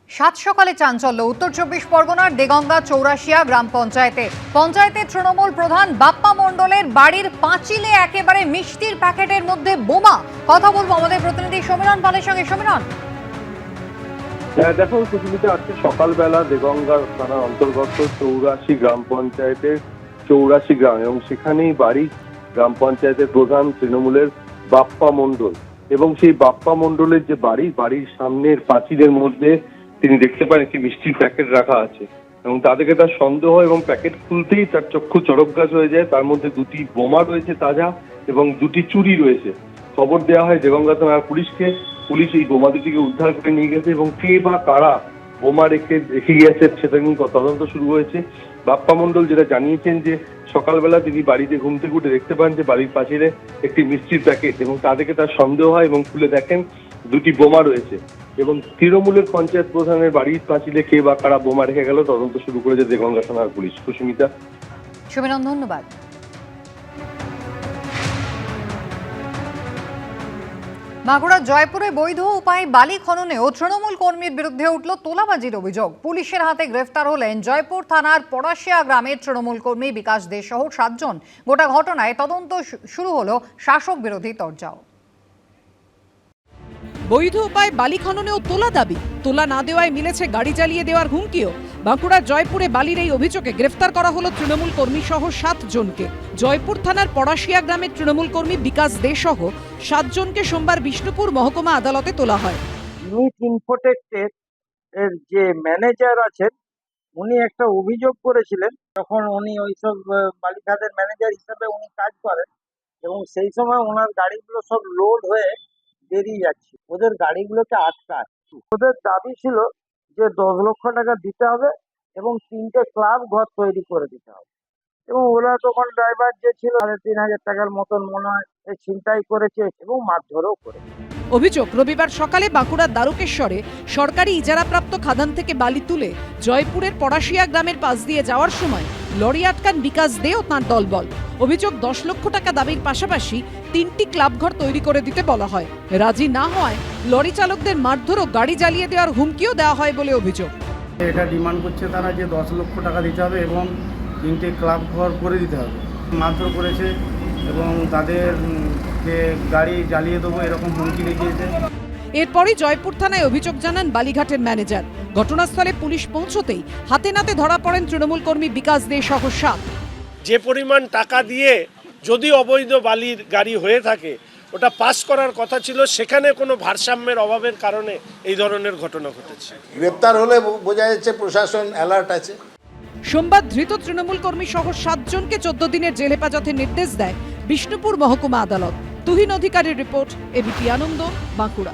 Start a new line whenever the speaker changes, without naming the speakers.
সাত সকালে চাঞ্চল্য উত্তর চব্বিশ পরগনার দেগঙ্গা চৌরাশিয়া গ্রাম পঞ্চায়েতের তৃণমূল প্রধান বাপ্পা মণ্ডলের বাড়ির পাঁচিলে একেবারে মিষ্টির প্যাকেটের মধ্যে বোমা। কথা বলবো আমাদের প্রতিনিধি সমীরণ পালের সঙ্গে। সমীরণ,
দেখো সুস্মিতা, আজকে সকালবেলা দেগঙ্গা থানার অন্তর্গত চৌরাশি গ্রাম পঞ্চায়েতের চৌরাশি গ্রাম এবং সেখানেই বাড়ি গ্রাম পঞ্চায়েতের প্রধান তৃণমূলের বাপ্পা মণ্ডল। এবং সেই বাপ্পা মণ্ডলের যে বাড়ির সামনের পাঁচিলের মধ্যে তিনি দেখতে পান একটি মিষ্টির প্যাকেট রাখা আছে এবং তাদেরকে তার সন্দেহ এবং প্যাকেট খুলতেই তার চক্ষু চড়ক গাছ হয়ে যায়। তার মধ্যে দুটি বোমা রয়েছে তাজা এবং দুটি চুরি রয়েছে। খবর দেওয়া হয় দেগঙ্গা থানার পুলিশকে। পুলিশ এই বোমা দুটিকে উদ্ধার করে নিয়ে গেছে এবং কে বা কারা বোমা রেখে গিয়েছে সেটা নিয়ে তদন্ত শুরু হয়েছে। বাপ্পা মণ্ডল যেটা জানিয়েছেন যে সকালবেলা তিনি বাড়িতে ঘুম থেকে উঠে দেখতে পান যে বাড়ির পাশে একটি মিষ্টির প্যাকেট এবং তাদেরকে তার সন্দেহ হয় এবং খুলে দেখেন দুটি বোমা রয়েছে। এবং তৃণমূলের পঞ্চায়েত প্রধানের বাড়ির পাঁচিলে কে বা কারা বোমা রেখে গেল তদন্ত শুরু করেছে দেগঙ্গা থানার পুলিশ। সুস্মিতা,
সমীরণ, ধন্যবাদ। মাগুরার জয়পুরে বৈধ উপায়ে বালি খননেও তৃণমূল কর্মীর বিরুদ্ধে উঠল তোলাবাজির অভিযোগ। পুলিশের হাতে গ্রেফতার হলেন জয়পুর থানার পড়াশিয়া গ্রামের তৃণমূল কর্মী বিকাশ দে সহ 7 জন। গোটা ঘটনায় তদন্ত শুরু হলো শাসক বিরোধী তরজাও।
বৈধ উপায় বালি খননেও তোলা দাবি, তোলা না দেওয়ায় মিলেছে গাড়ি জ্বালিয়ে দেওয়ার হুমকিও। বাঁকুড়ার জয়পুরে বালির এই অভিযোগে গ্রেফতার করা হলো তৃণমূল কর্মী সহ 7 জনকে। জয়পুর থানার পড়াশিয়া গ্রামের তৃণমূল কর্মী বিকাশ দে সহ 7 জনকে সোমবার বিষ্ণুপুর মহকুমা আদালতে তোলা হয়।
মিট ইনফোটেকের এর যে ম্যানেজার আছেন উনি একটা অভিযোগ করেছিলেন, তখন উনি ওইসব বালিখাতের ম্যানেজার হিসাবে উনি কাজ করেন এবং সেই সময় ওনার গাড়িগুলো সব লোড হয়ে বেরিয়ে যাচ্ছে, ওদের গাড়িগুলোকে আটকাচ্ছে। ওদের দাবি ছিল যে 10 লক্ষ টাকা দিতে হবে এবং 3টে ক্লাব ঘর তৈরি করে দিতে হবে। এবং ওরা তখন ড্রাইভার যে ছিল 3,500 টাকার মতন মনে হয় ছিনতাই করেছে এবং মারধরও করেছে।
অভিযোগ, রবিবার সকালে বাঁকুড়ার দ্বারকেশ্বরে সরকারি ইজারাপ্রাপ্ত খাদান থেকে বালি তুলে জয়পুরের পড়াশিয়া গ্রামের পাশ দিয়ে যাওয়ার সময় লরি আটকান বিকাশ দে ও তাঁর দলবল। অভিযোগ, 10 লক্ষ টাকা দাবির পাশাপাশি 3টি ক্লাবঘর তৈরি করে দিতে বলা হয়। রাজি না হওয়ায় লরি চালকদের মারধর ও গাড়ি জ্বালিয়ে দেওয়ার হুমকিও দেওয়া হয় বলে অভিযোগ।
এটা ডিমান্ড করছে তারা যে 10 লক্ষ টাকা দিতে হবে এবং 3টে ক্লাব ঘর করে দিতে হবে। মারধর করেছে এবং তাদেরকে গাড়ি জ্বালিয়ে দেবো এরকম হুমকি দেখিয়েছে।
এরপরই জয়পুর থানায় অভিযোগ জানান বালিঘাটের ম্যানেজার। ঘটনাস্থলে পুলিশ পৌঁছতেই হাতে নাতে ধরা পড়েন তৃণমূল কর্মী বিকাশ দে সহ 7।
যে পরিমাণ টাকা দিয়ে যদি অবৈধ বালির গাড়ি হয়ে থাকে ওটা পাস করার কথা ছিল, সেখানে কোনো ভারসাম্যের অভাবের কারণে এই ধরনের ঘটনা ঘটেছে।
গ্রেপ্তার হলে বোঝা যাচ্ছে প্রশাসন অ্যালার্ট আছে।
সোমবার ধৃত তৃণমূল কর্মী সহ 7 জনকে 14 দিনের জেল হেফাজতের নির্দেশ দেয় বিষ্ণুপুর মহকুমা আদালত। তুহিন অধিকারীর রিপোর্ট, এবিপি আনন্দ, বাঁকুড়া।